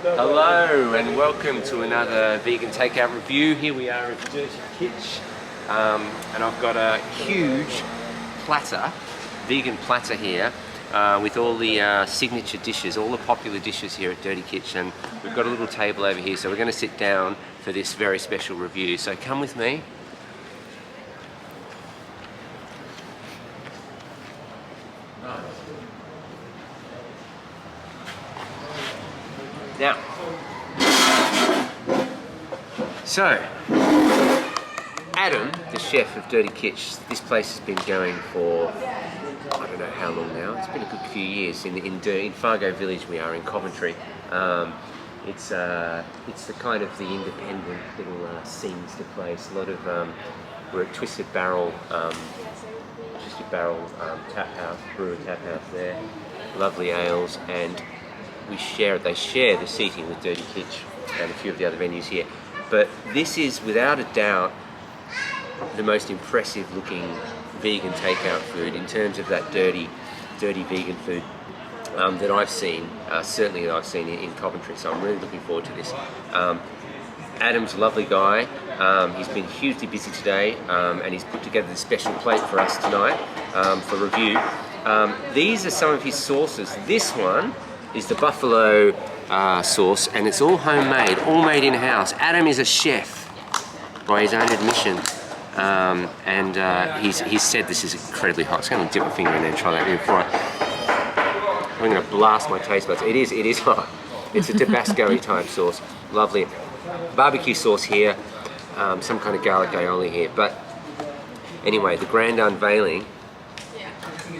Hello and welcome to another vegan takeout review. Here we are at Dirty Kitch, and I've got a huge platter, vegan platter here, with all the signature dishes, all the popular dishes here at Dirty Kitch, and we've got a little table over here, so we're going to sit down for this very special review. So come with me. Now, so Adam, the chef of Dirty Kitch, this place has been going for I don't know how long now. It's been a good few years. In Fargo Village, we are in Coventry. It's the kind of the independent little scenes to place. A lot of we're at Twisted Barrel tap house, brewer tap house there. Lovely ales, and they share the seating with Dirty Kitch and a few of the other venues here. But this is without a doubt the most impressive looking vegan takeout food in terms of that dirty vegan food that I've seen, certainly that I've seen in Coventry. So I'm really looking forward to this. Adam's a lovely guy. He's been hugely busy today, and he's put together this special plate for us tonight for review. These are some of his sauces. This one is the buffalo sauce, and it's all homemade, all made in-house. Adam is a chef by his own admission, and he's said this is incredibly hot. So I'm going to dip my finger in there and try that before I'm going to blast my taste buds. It is hot. It's a Tabasco type sauce. Lovely. Barbecue sauce here, some kind of garlic aioli here. But anyway, the grand unveiling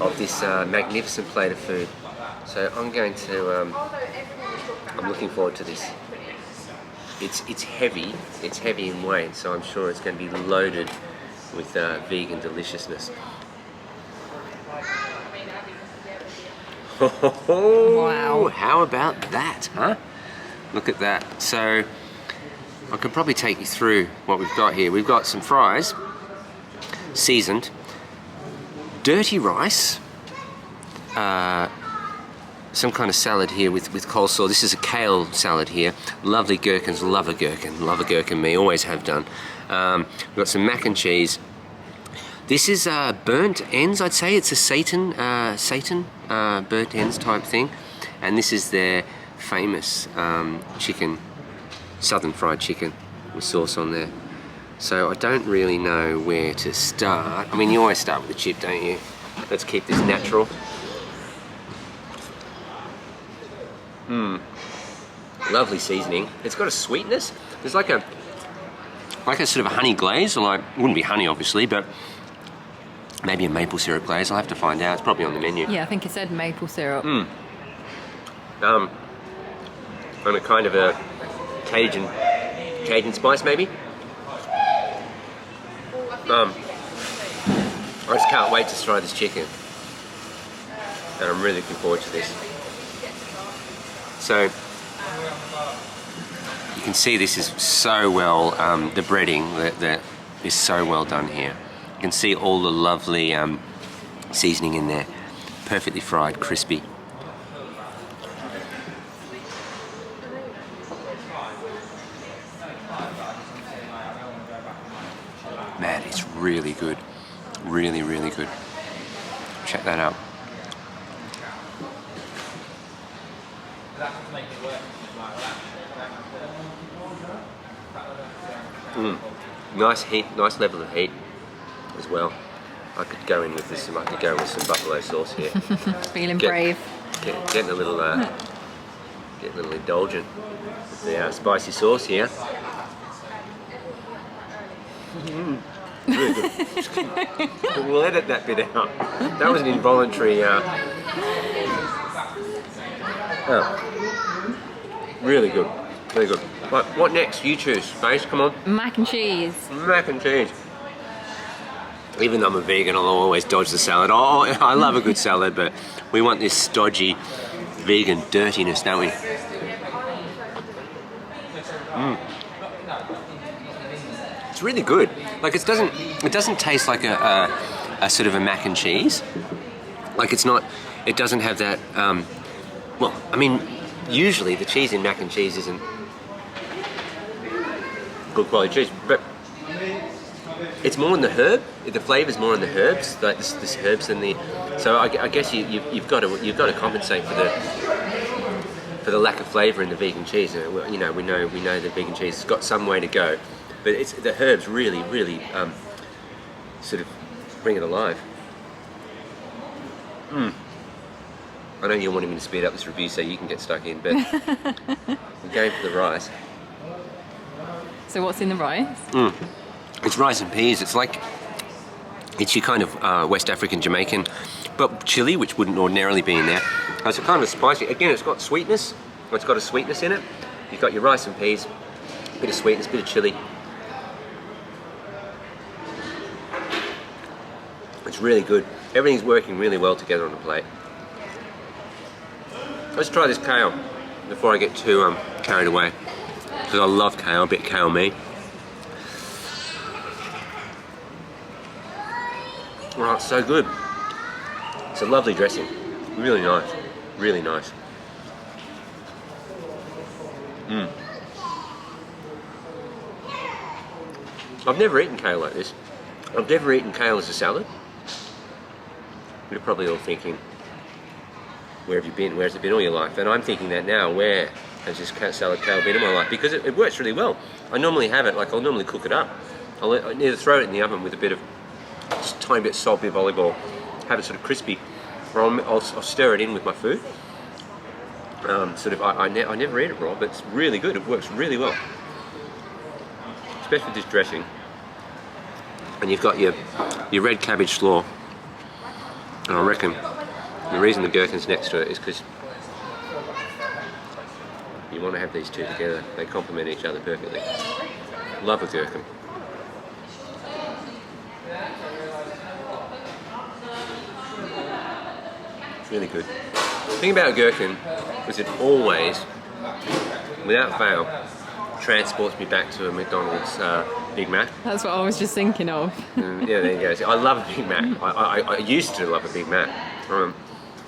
of this magnificent plate of food. So I'm going to, I'm looking forward to this. It's heavy in weight, so I'm sure it's going to be loaded with vegan deliciousness. Wow! How about that, huh? Look at that. So I could probably take you through what we've got here. We've got some fries, seasoned, dirty rice, some kind of salad here with coleslaw. This is a kale salad here. Lovely gherkins, love a gherkin, me, always have done. We've got some mac and cheese. This is burnt ends, I'd say. It's a seitan burnt ends type thing. And this is their famous chicken, southern fried chicken with sauce on there. So I don't really know where to start. I mean, you always start with the chip, don't you? Let's keep this natural. Lovely seasoning. It's got a sweetness. There's like a sort of a honey glaze, or like, wouldn't be honey obviously, but maybe a maple syrup glaze. I'll have to find out. It's probably on the menu. Yeah, I think it said maple syrup. And a kind of a Cajun spice maybe. I just can't wait to try this chicken, and I'm really looking forward to this. So you can see this is so well, the breading that is so well done here. You can see all the lovely seasoning in there, perfectly fried, crispy. Man, it's really good, really good. Check that out. Nice heat, nice level of heat as well. I could go in with this. I could go with some buffalo sauce here. Feeling brave. Getting a little indulgent with the spicy sauce here. Really good. We'll edit that bit out. That was an involuntary. Really good. Very good. Right, what next? You choose, Space. Come on. Mac and cheese. Mac and cheese. Even though I'm a vegan, I'll always dodge the salad. Oh, I love a good salad, but we want this stodgy vegan dirtiness, don't we? It's really good. Like it doesn't taste like a sort of a mac and cheese. Like it's not. It doesn't have that. Well, I mean, usually the cheese in mac and cheese isn't good quality cheese, but it's more in the herb. The flavour's more in the herbs, like this herbs than the. So I guess you've got to compensate for the lack of flavour in the vegan cheese. You know, we know the vegan cheese has got some way to go, but it's the herbs really sort of bring it alive. I know you're wanting me to speed up this review so you can get stuck in, but I'm going for the rice. So what's in the rice? It's rice and peas. It's your kind of West African Jamaican, but chili, which wouldn't ordinarily be in there. It's a kind of spicy. Again, it's got sweetness. It's got a sweetness in it. You've got your rice and peas, a bit of sweetness, a bit of chili. It's really good. Everything's working really well together on the plate. Let's try this kale before I get too carried away, because I love kale, a bit kale me. Oh, it's so good. It's a lovely dressing. Really nice. Really nice. I've never eaten kale like this. I've never eaten kale as a salad. You're probably all thinking, where have you been? Where's it been all your life? And I'm thinking that now, where has this salad kale been in my life? Because it works really well. I normally have it, I'll normally cook it up. I'll either throw it in the oven with a bit of, just a tiny bit of salt, bit of olive oil, have it sort of crispy, or I'll stir it in with my food. I never eat it raw, but it's really good. It works really well, especially with this dressing. And you've got your red cabbage slaw, and I reckon the reason the gherkin's next to it is because you want to have these two together. They complement each other perfectly. Love a gherkin. It's really good. The thing about a gherkin is it always, without fail, transports me back to a McDonald's Big Mac. That's what I was just thinking of. Yeah, there you go. See, I love a Big Mac. I used to love a Big Mac.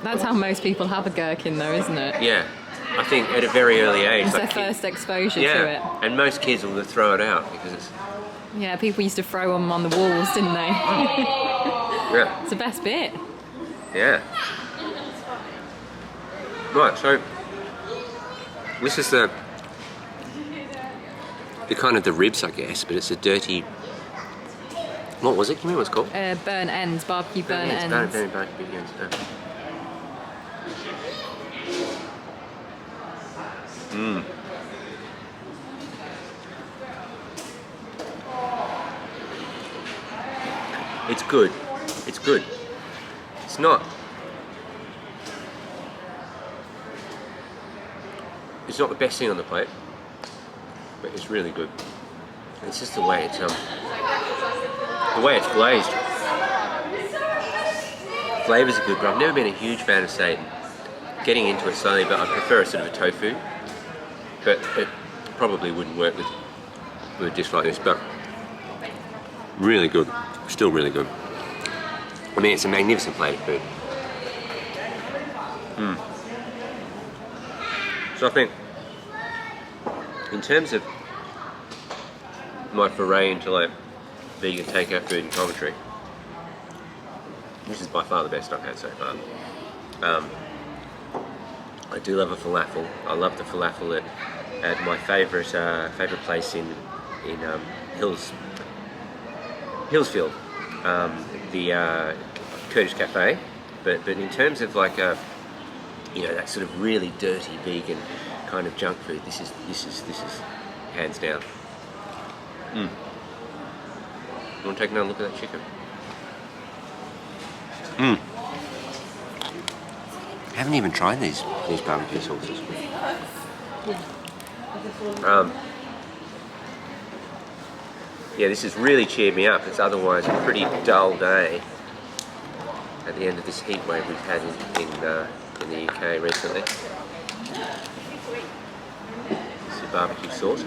That's how most people have a gherkin though, isn't it? Yeah. I think at a very early age. It's their first exposure to it. And most kids will throw it out because it's... Yeah, people used to throw them on the walls, didn't they? Yeah. It's the best bit. Yeah. Right, so this is the kind of the ribs, I guess, but it's a dirty... What was it? Can you remember what it's called? Burnt ends, barbecue burnt ends. Barbecue ends. It's good. It's good. It's not the best thing on the plate, but it's really good. It's just the way it's glazed. Flavors are good, but I've never been a huge fan of seitan. Getting into it slowly, but I prefer a sort of a tofu. But it probably wouldn't work with a dish like this, but really good. Still really good. I mean, it's a magnificent plate of food. So I think, in terms of my foray into like vegan takeout food in Coventry, this is by far the best I've had so far. I do love a falafel. I love the falafel at my favourite place in Hillsfield, the Kurdish Cafe. But in terms of like that sort of really dirty vegan kind of junk food, this is hands down. You want to take another look at that chicken? I haven't even tried these barbecue sauces. Yeah, this has really cheered me up. It's otherwise a pretty dull day at the end of this heat wave we've had in the UK recently. This is the barbecue sauce.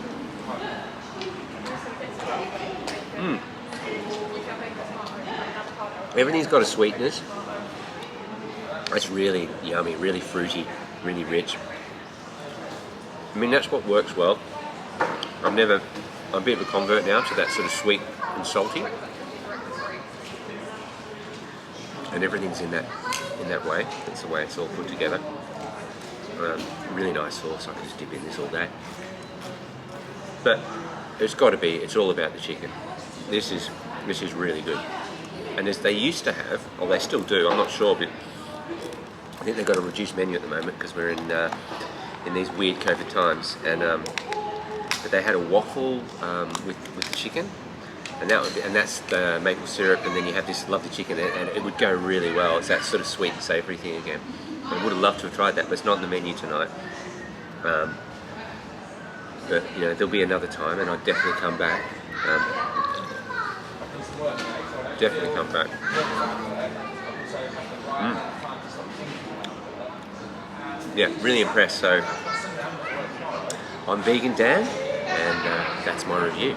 Everything's got a sweetness. It's really yummy, really fruity, really rich. I mean, that's what works well. I'm a bit of a convert now to that sort of sweet and salty, and everything's in that way. That's the way it's all put together. Really nice sauce. I can just dip in this all day. But it's got to be. It's all about the chicken. This is really good. And as they used to have, or they still do, I'm not sure, but I think they've got a reduced menu at the moment because we're in these weird COVID times. And but they had a waffle with the chicken, and that's the maple syrup, and then you have this lovely chicken, and it would go really well. It's that sort of sweet and savoury thing again. I would have loved to have tried that, but it's not on the menu tonight. But you know, there'll be another time, and I'll definitely come back. Definitely come back. Yeah, really impressed. So I'm Vegan Dan, and that's my review.